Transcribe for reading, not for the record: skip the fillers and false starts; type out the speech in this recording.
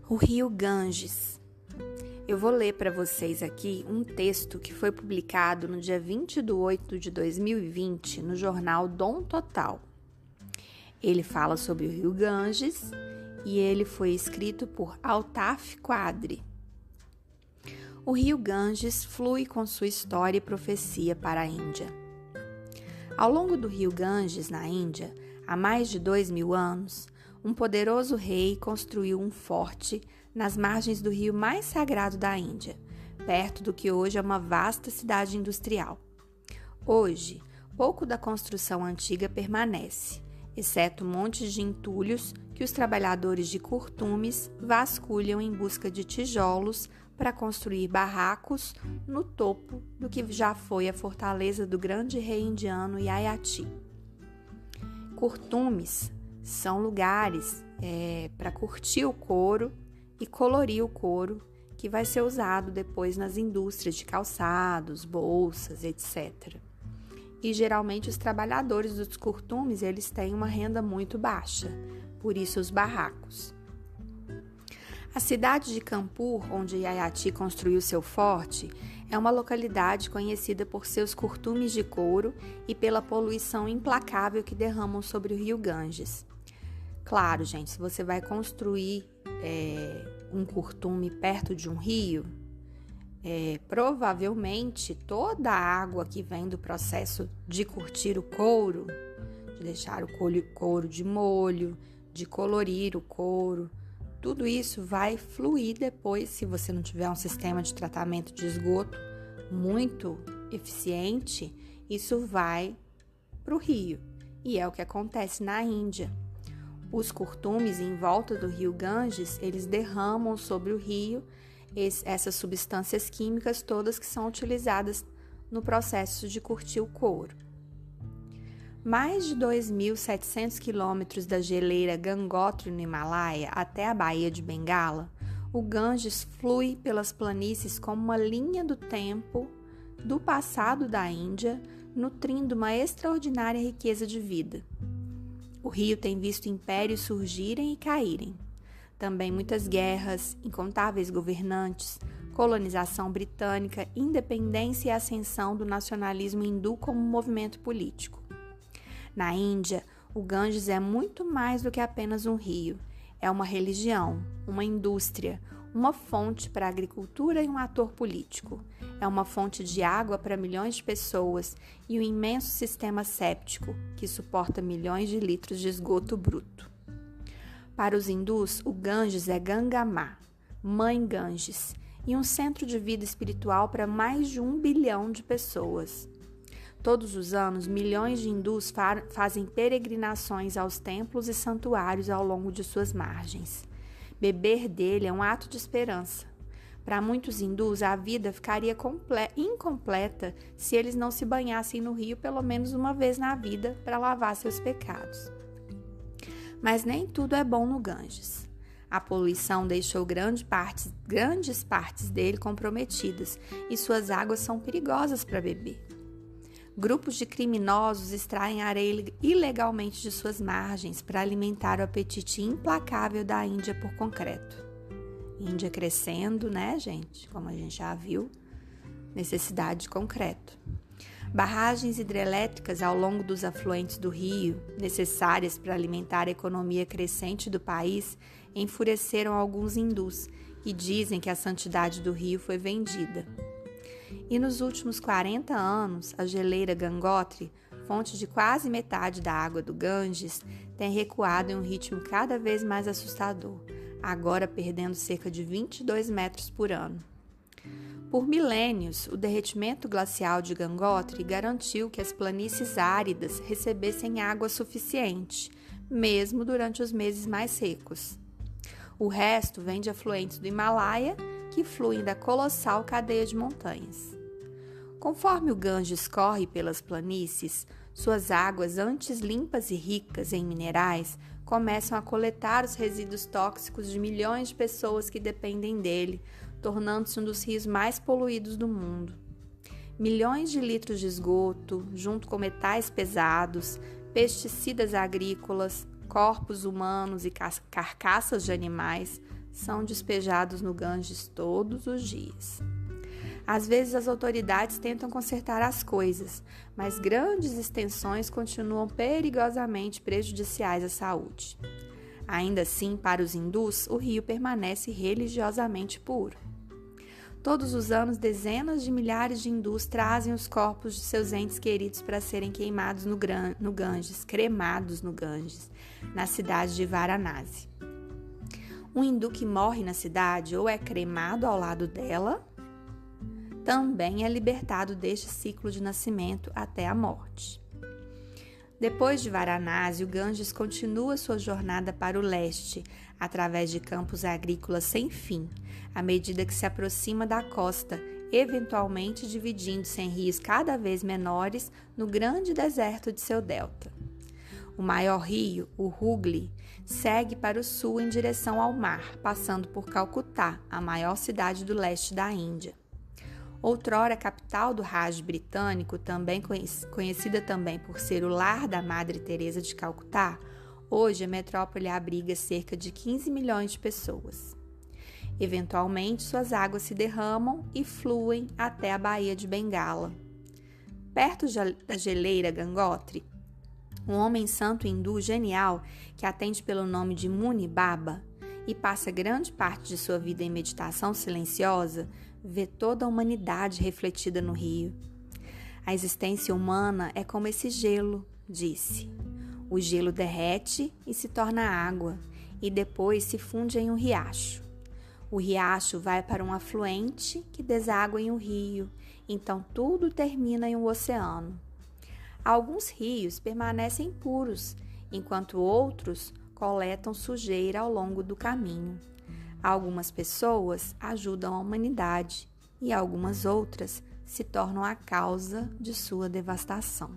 O rio Ganges. Eu vou ler para vocês aqui um texto que foi publicado no dia 20 de 8 de 2020 no jornal Dom Total. Ele fala sobre o rio Ganges e ele foi escrito por Altaf Quadri. O rio Ganges flui com sua história e profecia para a Índia. Ao longo do rio Ganges, na Índia, há mais de 2.000 anos, um poderoso rei construiu um forte nas margens do rio mais sagrado da Índia, perto do que hoje é uma vasta cidade industrial. Hoje, pouco da construção antiga permanece, exceto montes de entulhos que os trabalhadores de curtumes vasculham em busca de tijolos para construir barracos no topo do que já foi a fortaleza do grande rei indiano Yayati. Curtumes são lugares para curtir o couro e colorir o couro que vai ser usado depois nas indústrias de calçados, bolsas, etc. E geralmente os trabalhadores dos curtumes eles têm uma renda muito baixa, por isso os barracos. A cidade de Kanpur, onde Yayati construiu seu forte, é uma localidade conhecida por seus curtumes de couro e pela poluição implacável que derramam sobre o rio Ganges. Claro, gente, se você vai construir um curtume perto de um rio, provavelmente toda a água que vem do processo de curtir o couro, de deixar o couro de molho, de colorir o couro, tudo isso vai fluir depois, se você não tiver um sistema de tratamento de esgoto muito eficiente, isso vai para o rio. E é o que acontece na Índia. Os curtumes em volta do rio Ganges, eles derramam sobre o rio essas substâncias químicas todas que são utilizadas no processo de curtir o couro. Mais de 2.700 quilômetros da geleira Gangotri no Himalaia até a Baía de Bengala, o Ganges flui pelas planícies como uma linha do tempo do passado da Índia, nutrindo uma extraordinária riqueza de vida. O rio tem visto impérios surgirem e caírem. Também muitas guerras, incontáveis governantes, colonização britânica, independência e ascensão do nacionalismo hindu como movimento político. Na Índia, o Ganges é muito mais do que apenas um rio. É uma religião, uma indústria, uma fonte para a agricultura e um ator político. É uma fonte de água para milhões de pessoas e um imenso sistema séptico que suporta milhões de litros de esgoto bruto. Para os hindus, o Ganges é Gangamá, Mãe Ganges, e um centro de vida espiritual para mais de 1 bilhão de pessoas. Todos os anos, milhões de hindus fazem peregrinações aos templos e santuários ao longo de suas margens. Beber dele é um ato de esperança. Para muitos hindus, a vida ficaria incompleta se eles não se banhassem no rio pelo menos uma vez na vida para lavar seus pecados. Mas nem tudo é bom no Ganges. A poluição deixou grandes partes dele comprometidas e suas águas são perigosas para beber. Grupos de criminosos extraem areia ilegalmente de suas margens para alimentar o apetite implacável da Índia por concreto. Índia crescendo, né, gente? Como a gente já viu, necessidade de concreto. Barragens hidrelétricas ao longo dos afluentes do rio, necessárias para alimentar a economia crescente do país, enfureceram alguns hindus, que dizem que a santidade do rio foi vendida. E nos últimos 40 anos, a geleira Gangotri, fonte de quase metade da água do Ganges, tem recuado em um ritmo cada vez mais assustador, agora perdendo cerca de 22 metros por ano. Por milênios, o derretimento glacial de Gangotri garantiu que as planícies áridas recebessem água suficiente, mesmo durante os meses mais secos. O resto vem de afluentes do Himalaia, que fluem da colossal cadeia de montanhas. Conforme o Ganges corre pelas planícies, suas águas, antes limpas e ricas em minerais, começam a coletar os resíduos tóxicos de milhões de pessoas que dependem dele, tornando-se um dos rios mais poluídos do mundo. Milhões de litros de esgoto, junto com metais pesados, pesticidas agrícolas, corpos humanos e carcaças de animais são despejados no Ganges todos os dias. Às vezes as autoridades tentam consertar as coisas, mas grandes extensões continuam perigosamente prejudiciais à saúde. Ainda assim, para os hindus, o rio permanece religiosamente puro. Todos os anos, dezenas de milhares de hindus trazem os corpos de seus entes queridos para serem queimados no Ganges, cremados no Ganges, na cidade de Varanasi. Um hindu que morre na cidade ou é cremado ao lado dela, também é libertado deste ciclo de nascimento até a morte. Depois de Varanasi, o Ganges continua sua jornada para o leste, através de campos agrícolas sem fim, à medida que se aproxima da costa, eventualmente dividindo-se em rios cada vez menores no grande deserto de seu delta. O maior rio, o Hooghly, segue para o sul em direção ao mar, passando por Calcutá, a maior cidade do leste da Índia. Outrora capital do Raj britânico, também conhecida também por ser o lar da Madre Teresa de Calcutá, hoje a metrópole abriga cerca de 15 milhões de pessoas. Eventualmente, suas águas se derramam e fluem até a Baía de Bengala. Perto da geleira Gangotri, um homem santo hindu genial que atende pelo nome de Muni Baba e passa grande parte de sua vida em meditação silenciosa, vê toda a humanidade refletida no rio. A existência humana é como esse gelo, disse. O gelo derrete e se torna água, e depois se funde em um riacho. O riacho vai para um afluente que deságua em um rio, então tudo termina em um oceano. Alguns rios permanecem puros, enquanto outros coletam sujeira ao longo do caminho. Algumas pessoas ajudam a humanidade e algumas outras se tornam a causa de sua devastação.